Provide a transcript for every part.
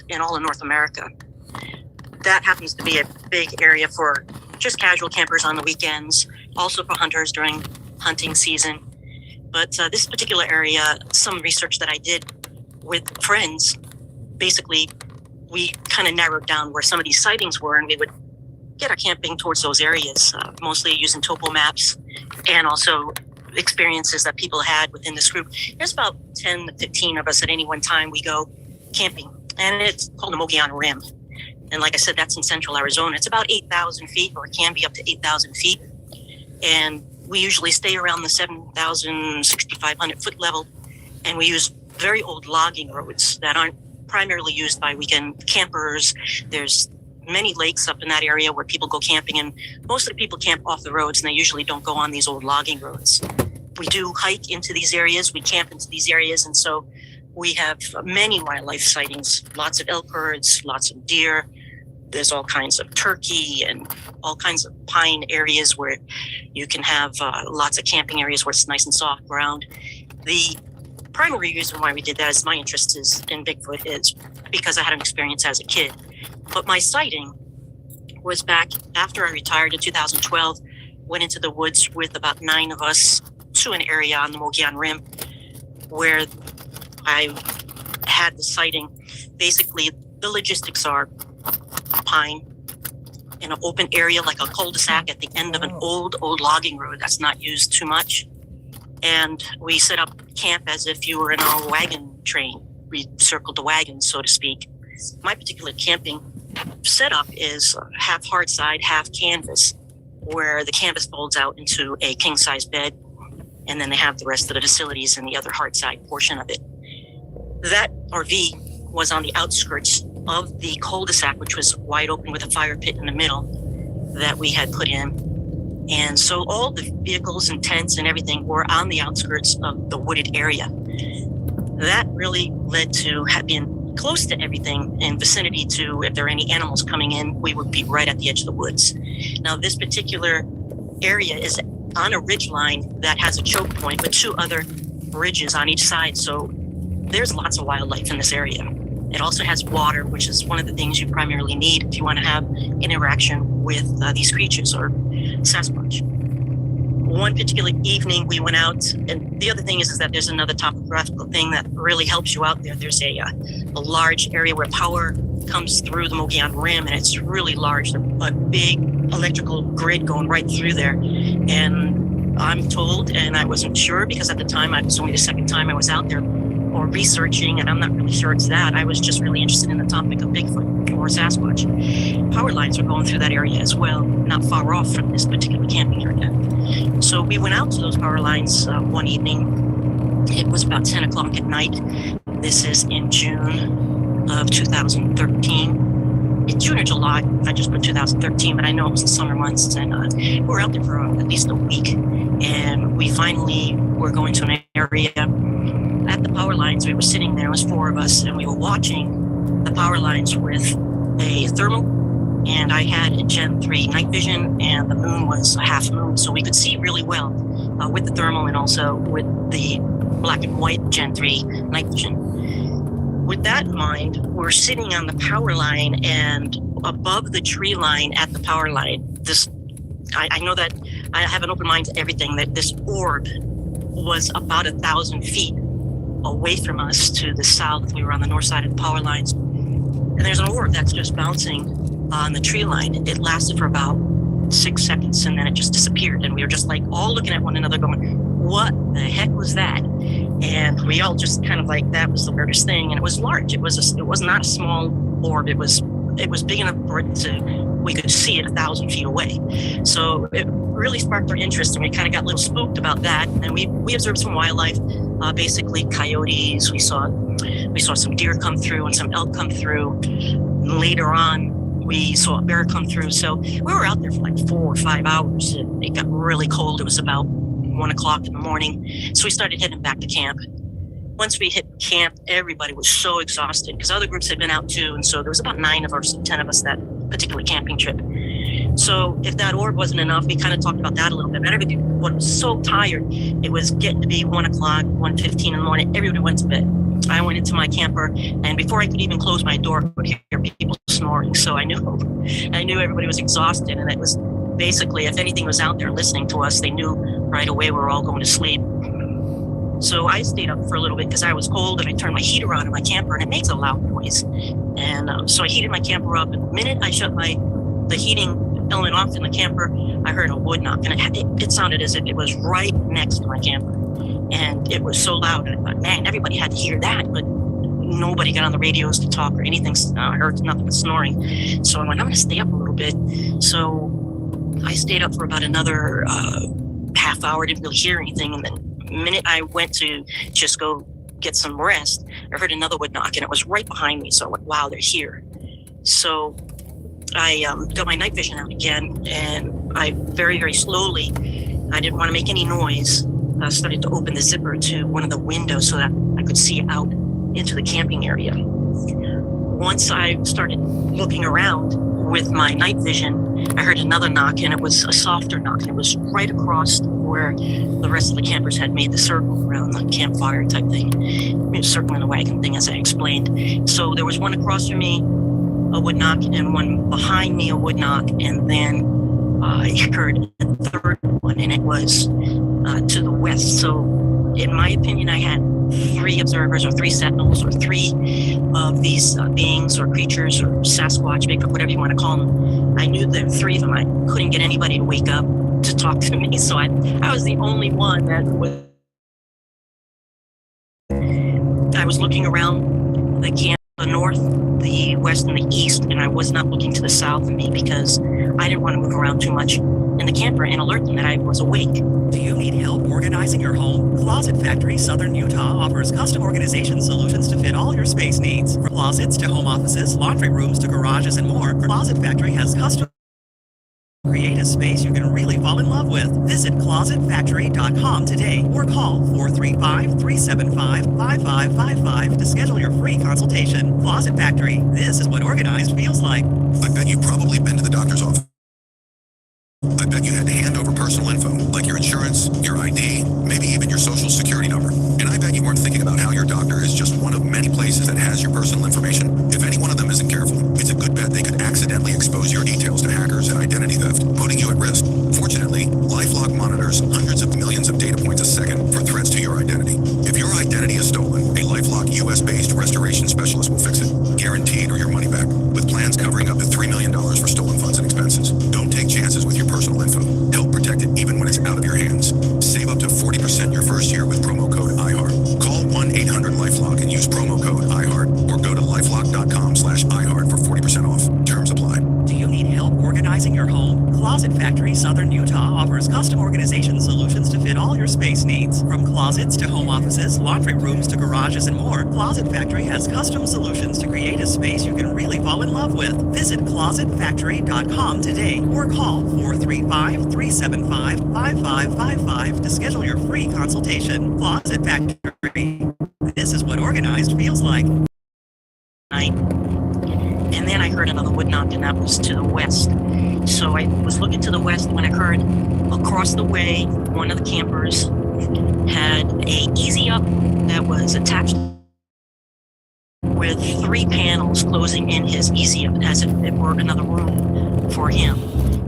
in all of North America. That happens to be a big area for just casual campers on the weekends, also for hunters during hunting season. But this particular area, some research that I did with friends, basically we kind of narrowed down where some of these sightings were, and we would get our camping towards those areas, mostly using topo maps and also experiences that people had within this group. There's about 10 to 15 of us at any one time. We go camping, and it's called the Mogollon Rim. And like I said, that's in central Arizona. It's about 8,000 feet, or it can be up to 8,000 feet. And we usually stay around the 7,000, 6,500 foot level. And we use very old logging roads that aren't primarily used by weekend campers. There's many lakes up in that area where people go camping, and most of the people camp off the roads, and they usually don't go on these old logging roads. We do hike into these areas, we camp into these areas, and so we have many wildlife sightings, lots of elk herds, lots of deer. There's all kinds of turkey and all kinds of pine areas where you can have lots of camping areas where it's nice and soft ground. The primary reason why we did that is my interest is in Bigfoot is because I had an experience as a kid. But my sighting was back after I retired in 2012, went into the woods with about 9 of us to an area on the Mogollon Rim where I had the sighting. Basically, the logistics are pine in an open area like a cul-de-sac at the end of an old logging road that's not used too much. And we set up camp as if you were in a wagon train. We circled the wagon, so to speak. My particular camping setup is half hard side, half canvas, where the canvas folds out into a king-size bed, and then they have the rest of the facilities in the other hard side portion of it. That RV was on the outskirts of the cul-de-sac, which was wide open with a fire pit in the middle that we had put in. And so all the vehicles and tents and everything were on the outskirts of the wooded area. That really led to being close to everything in vicinity to, if there are any animals coming in, we would be right at the edge of the woods. Now, this particular area is on a ridge line that has a choke point with 2 other ridges on each side. So there's lots of wildlife in this area. It also has water, which is one of the things you primarily need if you want to have an interaction with these creatures or Sasquatch. One particular evening we went out, and the other thing is that there's another topographical thing that really helps you out there. There's a large area where power comes through the Mogollon Rim, and it's really large, a big electrical grid going right through there. And I'm told, and I wasn't sure because at the time, it was only the second time I was out there or researching, and I'm not really sure it's that. I was just really interested in the topic of Bigfoot or Sasquatch. Power lines are going through that area as well, not far off from this particular camping area. So we went out to those power lines one evening. It was about 10 o'clock at night. This is in June of 2013. It's June or July. I just put 2013, but I know it was the summer months, and we were out there for at least a week. And we finally were going to an area at the power lines. We were sitting there, it was 4 of us, and we were watching the power lines with a thermal, and I had a Gen 3 night vision, and the moon was a half moon, so we could see really well with the thermal and also with the black and white Gen 3 night vision. With that in mind, we're sitting on the power line, and above the tree line at the power line, I know that I have an open mind to everything, that this orb was about 1,000 feet away from us to the south. We were on the north side of the power lines. And there's an orb that's just bouncing on the tree line. It lasted for about 6 seconds, and then it just disappeared. And we were just like all looking at one another going, what the heck was that? And we all just kind of like, that was the weirdest thing. And it was large. It was not a small orb. It was big enough for it we could see it 1,000 feet away. So it really sparked our interest, and we kind of got a little spooked about that. And we observed some wildlife, basically coyotes. We saw some deer come through and some elk come through. Later on, we saw a bear come through. So we were out there for like 4 or 5 hours, and it got really cold. It was about 1 o'clock in the morning. So we started heading back to camp. Once we hit camp, everybody was so exhausted because other groups had been out too. And so there was about 9 of us, 10 of us that particular camping trip. So if that orb wasn't enough, we kind of talked about that a little bit. But everybody was so tired. It was getting to be 1 o'clock, 1:15 in the morning. Everybody went to bed. I went into my camper, and before I could even close my door, I could hear people snoring. So I knew everybody was exhausted, and it was basically, if anything was out there listening to us, they knew right away we were all going to sleep. So I stayed up for a little bit because I was cold, and I turned my heater on in my camper, and it makes a loud noise. And so I heated my camper up, and the minute I shut the heating element off in the camper, I heard a wood knock, and it sounded as if it was right next to my camper. And it was so loud, and I thought, man, everybody had to hear that, but nobody got on the radios to talk or anything. I heard nothing but snoring. So I went, I'm going to stay up a little bit. So I stayed up for about another half hour, didn't really hear anything. And then the minute I went to just go get some rest, I heard another wood knock, and it was right behind me. So I went, wow, they're here. So I got my night vision out again, and I very, very slowly, I didn't want to make any noise, started to open the zipper to one of the windows so that I could see out into the camping area. Once I started looking around with my night vision, I heard another knock, and it was a softer knock, and it was right across where the rest of the campers had made the circle around the campfire type thing, circling the wagon thing, as I explained. So there was one across from me, a wood knock, and one behind me, a wood knock, and then I heard a third one, and it was to the west. So in my opinion, I had 3 observers or 3 sentinels or 3 of these beings or creatures or Sasquatch, Bigfoot, whatever you want to call them. I knew there were 3 of them. I couldn't get anybody to wake up to talk to me, so I was the only one that was. I was looking around the camp, the north, the west, and the east, and I was not looking to the south of me because I didn't want to move around too much in the camper and alert them that I was awake. Do you need help organizing your home? Closet Factory Southern Utah offers custom organization solutions to fit all your space needs. From closets to home offices, laundry rooms to garages, and more, Closet Factory has custom. Create a space you can really fall in love with. Visit closetfactory.com today or call 435-375-5555 to schedule your free consultation. Closet Factory. This is what organized feels like. I bet you've probably been to the doctor's office. I bet you had to hand over personal info, like your insurance, your ID, maybe even your social security number. And I bet you weren't thinking about how your doctor is just one of many places that has your personal information. If any one of them isn't careful, it's a good bet they could accidentally expose your details to hackers and identity theft, putting you at risk. Fortunately, LifeLock monitors hundreds of millions of data points a second for threats to your identity. If your identity is stolen, a LifeLock US-based restoration specialist will fix it, guaranteed, or your money back, with plans covering up to $3 million for stolen funds and expenses. Don't take chances with your personal info. Help protect it even when it's out of your hands. Save up to 40% your first year with promo code iHeart. Call 1-800-LifeLock and use promo code iHeart, or go to lifelock.com/iHeart for 40% off. Terms apply. Do you need help organizing your home? Closet Factory Southern Utah offers custom organization solutions to fit all your space needs. From closets to home offices, laundry rooms to garages, and more, Closet Factory has custom solutions to create a space you can really fall in love with. Visit closetfactory.com today or call 435-375-5555 to schedule your free consultation. Closet Factory. This is what organized feels like. And then I heard another wood knock, and that was to the west. So I was looking to the west when I heard across the way, one of the campers had a easy up that was attached with 3 panels closing in his easy up as if it were another room for him.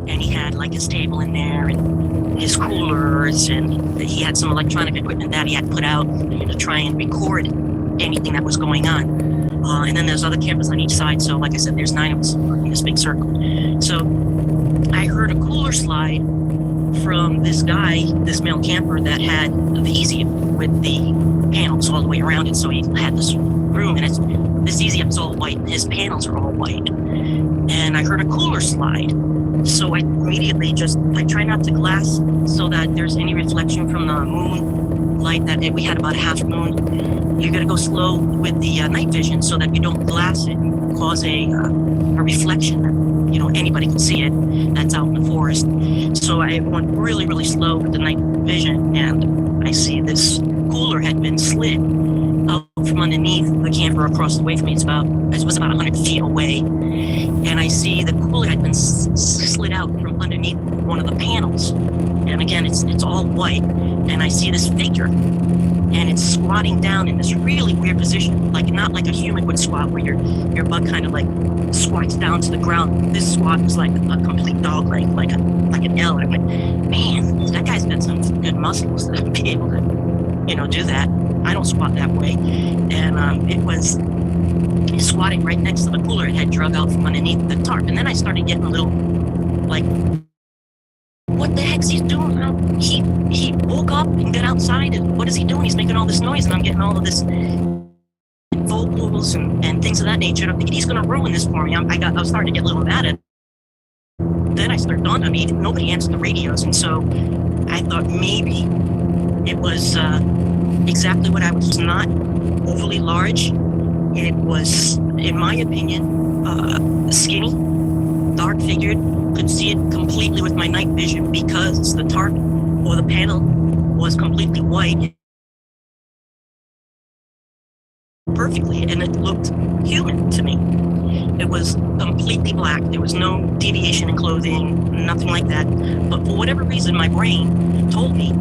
And he had like his table in there and his coolers, and he had some electronic equipment that he had put out to try and record anything that was going on. And then there's other campers on each side. So like I said, there's 9 of us in this big circle. So I heard a cooler slide from this guy, this male camper that had the easy with the panels all the way around it. So he had this room, and this easy up is all white, and his panels are all white. And I heard a cooler slide. So I immediately I try not to glass so that there's any reflection from the moon light that we had about a half moon. You got to go slow with the night vision so that you don't glass it and cause a reflection that anybody can see it that's out in the forest. So I went really, really slow with the night vision, and I see this cooler had been slid out from underneath the camper across the way from me. It was about 100 feet away, and I see the cooler had been slid out from underneath one of the panels. And again, it's all white, and I see this figure and it's squatting down in this really weird position, like not like a human would squat, where your butt kind of like squats down to the ground. This squat was like a complete dog leg, like an L. I went, man, that guy's got some good muscles to be able to, do that. I don't squat that way, and it was squatting right next to the cooler. It had drug out from underneath the tarp, and then I started getting a little like, what the heck's he doing? He woke up and got outside, and what is he doing? He's making all this noise, and I'm getting all of this vocals and things of that nature. And I'm thinking he's going to ruin this for me. I was starting to get a little mad at it. Then I started dawned on me, nobody answered the radios, and so I thought maybe it was exactly what I was. Not overly large. It was, in my opinion, skinny, dark-figured. Could see it completely with my night vision because the tarp or the panel was completely white perfectly, and it looked human to me. It was completely black. There was no deviation in clothing, nothing like that. But for whatever reason, my brain told me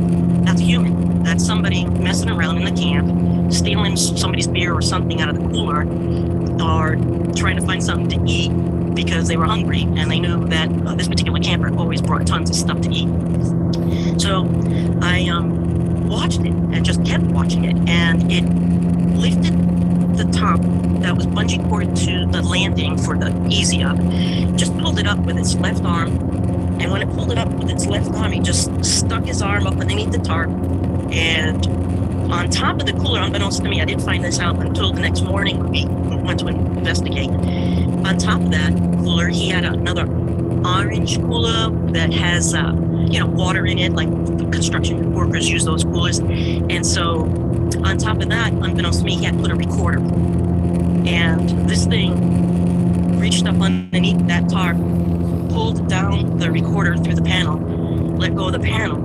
that's human. That's somebody messing around in the camp, stealing somebody's beer or something out of the cooler, or trying to find something to eat because they were hungry, and they knew that this particular camper always brought tons of stuff to eat. So I watched it and just kept watching it, and it lifted the top that was bungee cord to the landing for the easy up, just pulled it up with its left arm, and when it pulled it up with its left arm, he just stuck his arm up underneath the tarp, and on top of the cooler, unbeknownst to me, I didn't find this out until the next morning when we went to investigate. On top of that cooler, he had another orange cooler that has, water in it, like construction workers use those coolers. And so on top of that, unbeknownst to me, he had put a recorder. And this thing reached up underneath that tarp, pulled down the recorder through the panel, let go of the panel,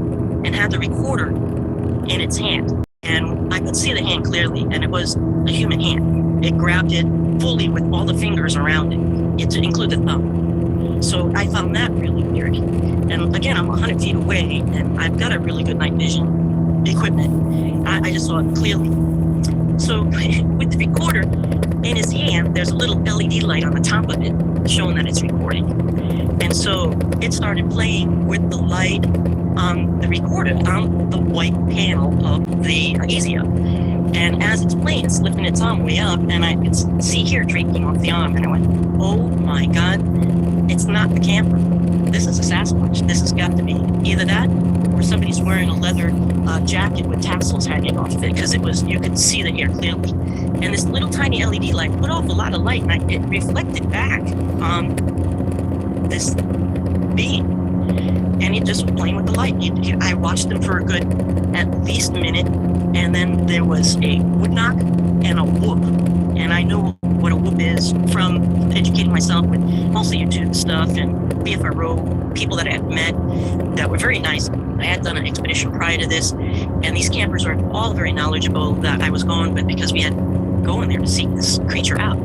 and had the recorder in its hand. And I could see the hand clearly, and it was a human hand. It grabbed it fully with all the fingers around it, to include the thumb. So I found that really weird. And again, I'm 100 feet away, and I've got a really good night vision equipment. I just saw it clearly. So with the recorder in his hand, there's a little LED light on the top of it showing that it's recording. And so it started playing with the light on the recorder on the white panel of the Easy Up. And as it's playing, it's lifting its arm way up, and I could see hair draping off the arm. And I went, oh my God, it's not the camper. This is a Sasquatch. This has got to be either that or somebody's wearing a leather jacket with tassels hanging off of it, because you could see the hair clearly. And this little tiny LED light put off a lot of light, and it reflected back on this being. And it just was playing with the light. I watched them for a good, at least a minute, and then there was a wood knock and a whoop. And I know what a whoop is from educating myself with mostly YouTube stuff and BFRO people that I had met that were very nice. I had done an expedition prior to this, and these campers are all very knowledgeable that I was going with, because we had going there to seek this creature out.